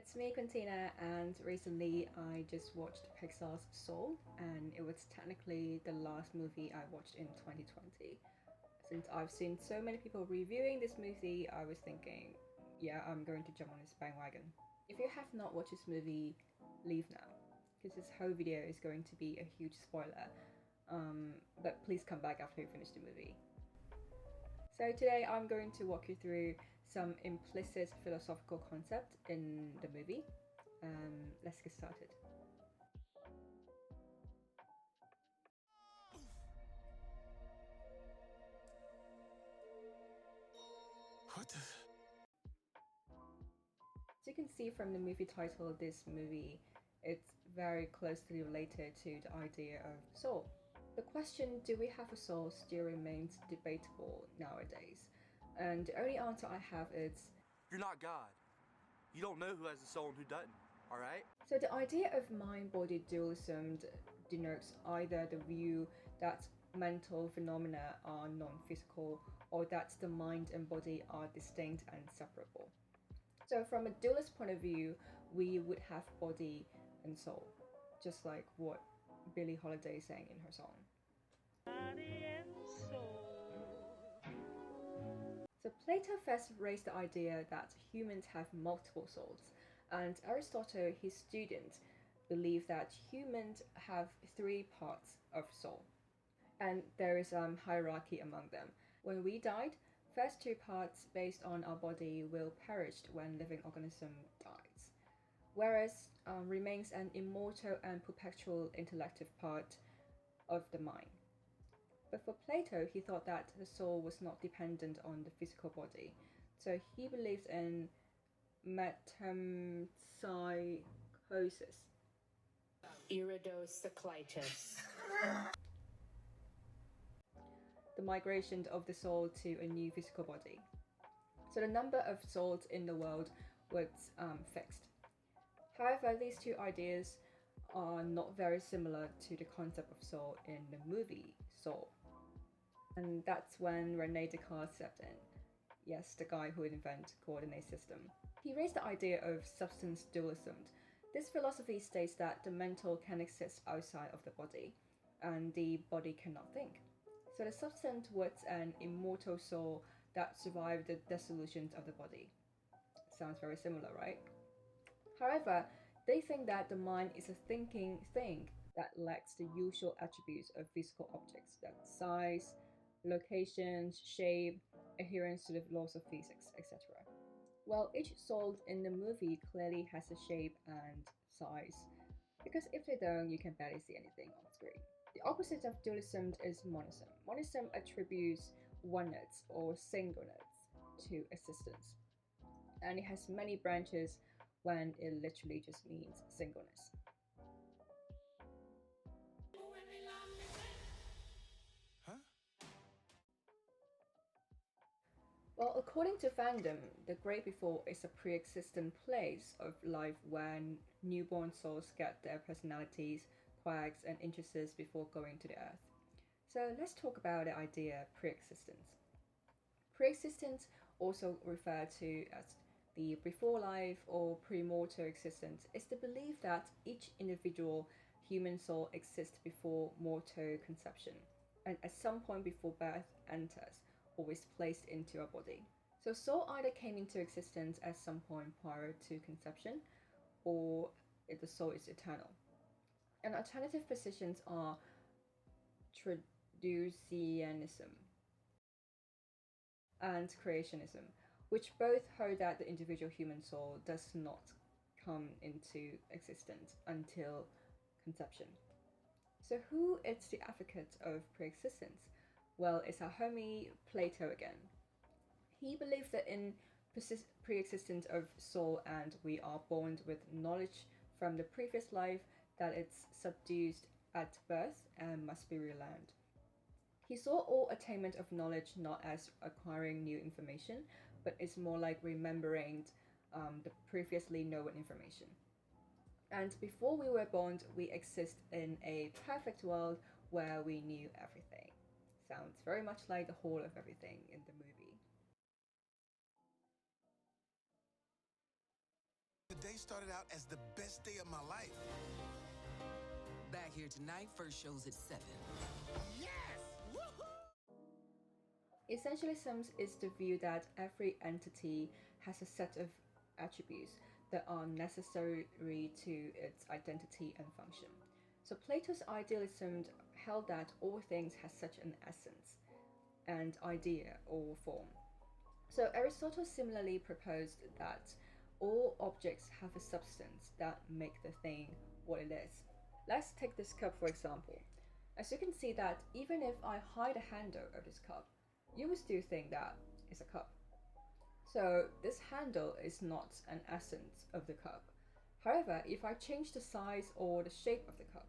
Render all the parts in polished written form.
It's me, Quintina, and recently I just watched Pixar's Soul, and it was technically the last movie I watched in 2020. Since I've seen so many people reviewing this movie, I was thinking, yeah, I'm going to jump on this bandwagon. If you have not watched this movie, leave now, because this whole video is going to be a huge spoiler. But please come back after you finish the movie. So today I'm going to walk you through some implicit philosophical concept in the movie. Let's get started. What the? As you can see from the movie title, this movie it's very closely related to the idea of soul. The question, do we have a soul, still remains debatable nowadays. And the only answer I have is You're not God. You don't know who has a soul and who doesn't, alright? so the idea of mind-body dualism denotes either the view that mental phenomena are non-physical or that the mind and body are distinct and separable. So from a dualist point of view, we would have body and soul, just like what Billie Holiday sang in her song. Body and soul. So Plato first raised the idea that humans have multiple souls, and Aristotle, his student, believed that humans have three parts of soul, and there is hierarchy among them. When we died, first two parts based on our body will perish when living organism dies, whereas remains an immortal and perpetual intellective part of the mind. But for Plato, he thought that the soul was not dependent on the physical body. So he believed in metempsychosis. Iridocyclitis. The migration of the soul to a new physical body. So the number of souls in the world was fixed. However, these two ideas are not very similar to the concept of soul in the movie Soul. And that's when Rene Descartes stepped in. Yes, the guy who invented the coordinate system. He raised the idea of substance dualism. This philosophy states that the mental can exist outside of the body, and the body cannot think. So the substance was an immortal soul that survived the dissolution of the body. Sounds very similar, right? However, they think that the mind is a thinking thing that lacks the usual attributes of physical objects, that size, locations, shape, adherence to the laws of physics, etc. Well, each soul in the movie clearly has a shape and size, because if they don't, you can barely see anything on screen. The opposite of dualism is monism. Monism attributes oneness or singleness to existence, and it has many branches when it literally just means singleness. Huh? Well, according to fandom, the Great Before is a pre-existent place of life when newborn souls get their personalities, quirks, and interests before going to the Earth. So let's talk about the idea pre-existence. Pre-existence, also referred to as the before life or pre-mortal existence, is the belief that each individual human soul exists before mortal conception, and at some point before birth enters or is placed into a body. So soul either came into existence at some point prior to conception, or the soul is eternal. And alternative positions are Traducianism and creationism, which both hold that the individual human soul does not come into existence until conception. So, who is the advocate of pre-existence? Well, it's our homie Plato again. He believed that in pre-existence of soul and we are born with knowledge from the previous life that it's subdued at birth and must be relearned. He saw all attainment of knowledge not as acquiring new information, but it's more like remembering the previously known information. And before we were born, we exist in a perfect world where we knew everything. Sounds very much like the whole of everything in the movie. The Today started out as the best day of my life. Back here tonight, first show's at 7. Yes! Woohoo! Essentialism is the view that every entity has a set of attributes that are necessary to its identity and function. So Plato's idealism held that all things has such an essence and idea or form. So Aristotle similarly proposed that all objects have a substance that make the thing what it is. Let's take this cup for example. As you can see that even if I hide a handle of this cup, you will still think that it's a cup. So this handle is not an essence of the cup. However, if I change the size or the shape of the cup,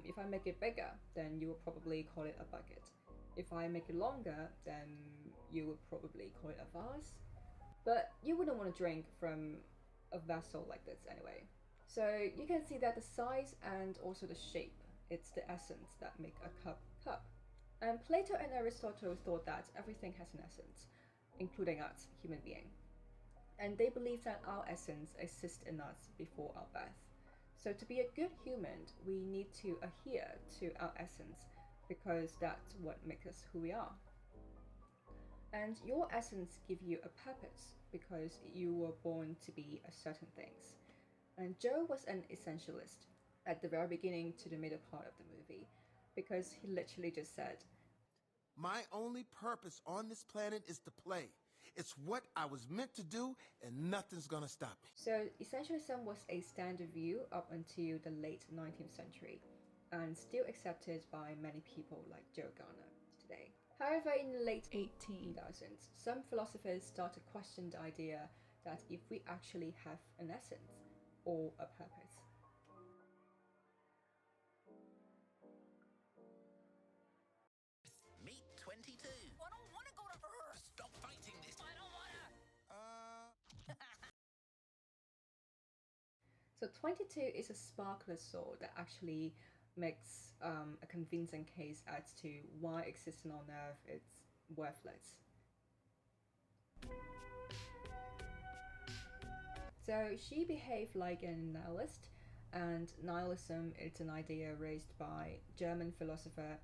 if I make it bigger, then you will probably call it a bucket. If I make it longer, then you would probably call it a vase. But you wouldn't want to drink from a vessel like this anyway. So you can see that the size and also the shape, it's the essence that make a cup cup. And Plato and Aristotle thought that everything has an essence, including us, human being. And they believe that our essence exists in us before our birth. So to be a good human, we need to adhere to our essence because that's what makes us who we are. And your essence gives you a purpose because you were born to be a certain things. And Joe was an essentialist at the very beginning to the middle part of the movie because he literally just said, My only purpose on this planet is to play. It's what I was meant to do, and nothing's gonna stop me. So Essentialism was a standard view up until the late 19th century and still accepted by many people like Joe Gardner today. However, in the late 1800s, some philosophers started to question the idea that if we actually have an essence or a purpose. Meet 22. I don't want to go to Earth. Stop fighting this. I don't want to. So 22 is a sparkler sword that actually makes a convincing case as to why existing on Earth is worthless. So she behaved like a nihilist, and nihilism is an idea raised by German philosopher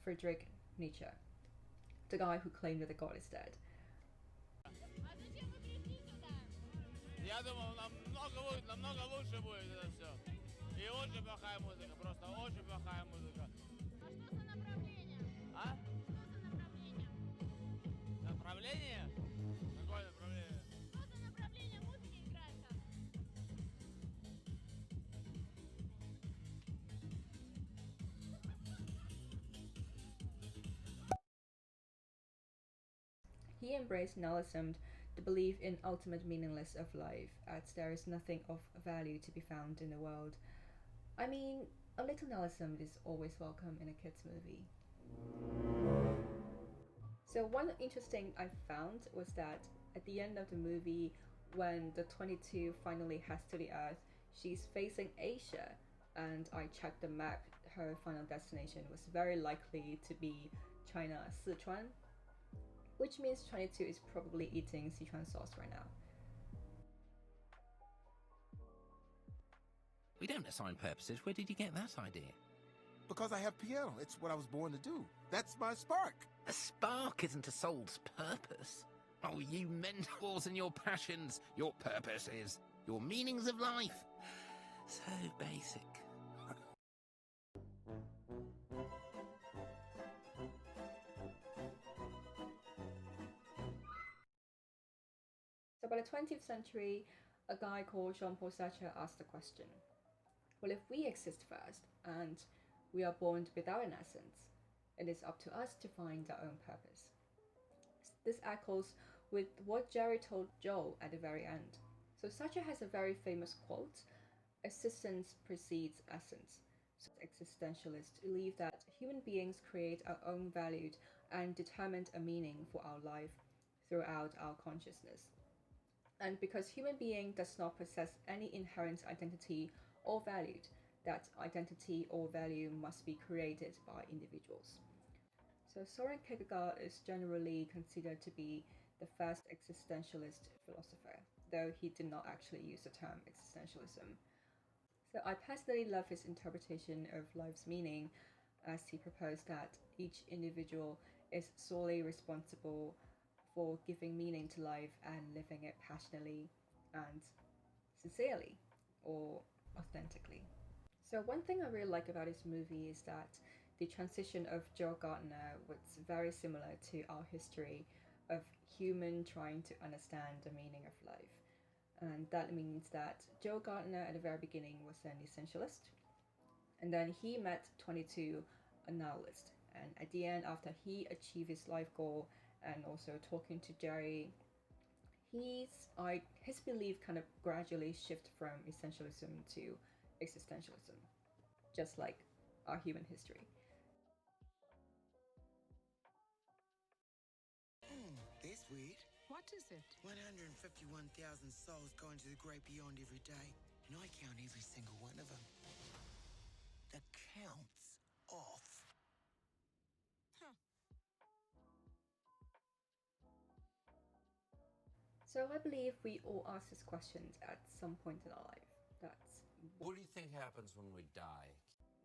Friedrich Nietzsche, the guy who claimed that the god is dead. Я думал, намного лучше будет это все. И очень плохая музыка, просто очень плохая музыка. А что за направление? А? Что за направление? Направление? Какое направление? Что за направление музыки играет-то? He embraced nihilism, the belief in ultimate meaningless of life, as there is nothing of value to be found in the world. I mean, a little nihilism is always welcome in a kids' movie. So one interesting I found was that at the end of the movie, when the 22 finally heads to the Earth, she's facing Asia, and I checked the map, her final destination was very likely to be China, Sichuan, which means 22 is probably eating Sichuan sauce right now. We don't assign purposes. Where did you get that idea? Because I have piano. It's what I was born to do. That's my spark. A spark isn't a soul's purpose. Oh, you mentors and your passions. Your purpose is your meanings of life. So basic. So by the 20th century, a guy called Jean-Paul Sartre asked the question, well, if we exist first and we are born without an essence, it is up to us to find our own purpose. This echoes with what Jerry told Joel at the very end. So Sartre has a very famous quote, existence precedes essence. So existentialists believe that human beings create our own value and determine a meaning for our life throughout our consciousness. And because human being does not possess any inherent identity or value, that identity or value must be created by individuals. So Soren Kierkegaard is generally considered to be the first existentialist philosopher, though he did not actually use the term existentialism. So I personally love his interpretation of life's meaning, as he proposed that each individual is solely responsible for giving meaning to life and living it passionately and sincerely or authentically. So one thing I really like about this movie is that the transition of Joe Gardner was very similar to our history of human trying to understand the meaning of life. And that means that Joe Gardner at the very beginning was an essentialist, and then he met 22, a nihilist. And at the end, after he achieved his life goal and also talking to Jerry, his belief kind of gradually shifted from essentialism to existentialism, just like our human history. That's weird. What is it? 151,000 souls go into the great beyond every day, and I count every single one of them. The count's off. So I believe we all ask these questions at some point in our life. That's What do you think happens when we die?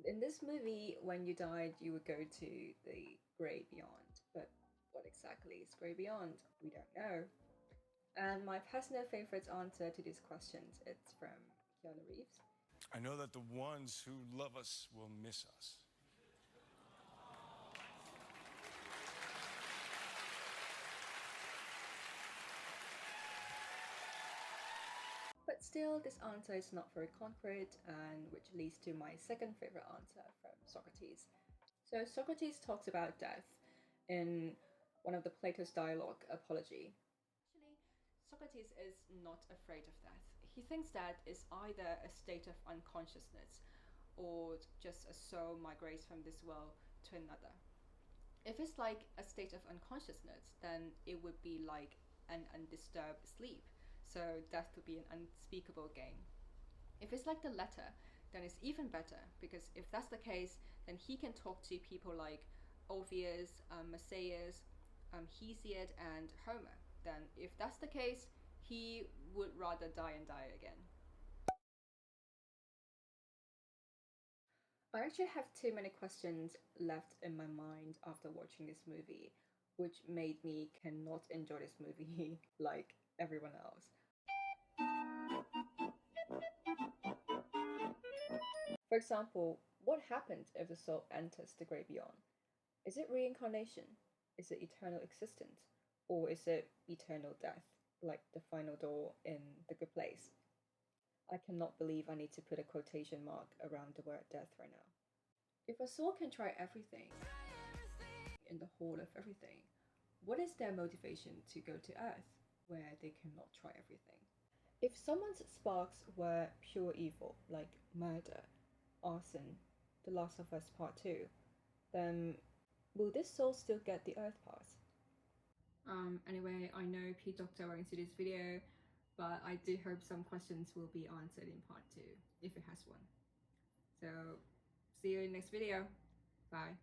in this movie, when you died, you would go to the great beyond. But what exactly is great beyond? We don't know. And my personal favorite answer to these questions, it's from Keanu Reeves. I know that the ones who love us will miss us. But still, this answer is not very concrete, and which leads to my second favorite answer from Socrates. So Socrates talks about death in one of the Plato's dialogue, Apology. Actually, Socrates is not afraid of death. He thinks that it's either a state of unconsciousness or just a soul migrates from this world to another. If it's like a state of unconsciousness, then it would be like an undisturbed sleep. So death would be an unspeakable gain. If it's like the latter, then it's even better, because if that's the case, then he can talk to people like Orpheus, Messias, Hesiod, and Homer. Then if that's the case, he would rather die and die again. I actually have too many questions left in my mind after watching this movie, which made me cannot enjoy this movie like everyone else. For example, what happens if the soul enters the great beyond? Is it reincarnation? Is it eternal existence? Or is it eternal death, like the final door in The Good Place? I cannot believe I need to put a quotation mark around the word death right now. If a soul can try everything, in the whole of everything, what is their motivation to go to Earth, where they cannot try everything? If someone's sparks were pure evil, like murder, arson, The Last of Us Part 2, then will this soul still get the Earth pass? Anyway, I know P Doctor won't see this video, but I do hope some questions will be answered in part 2, if it has one. So, see you in the next video. Bye.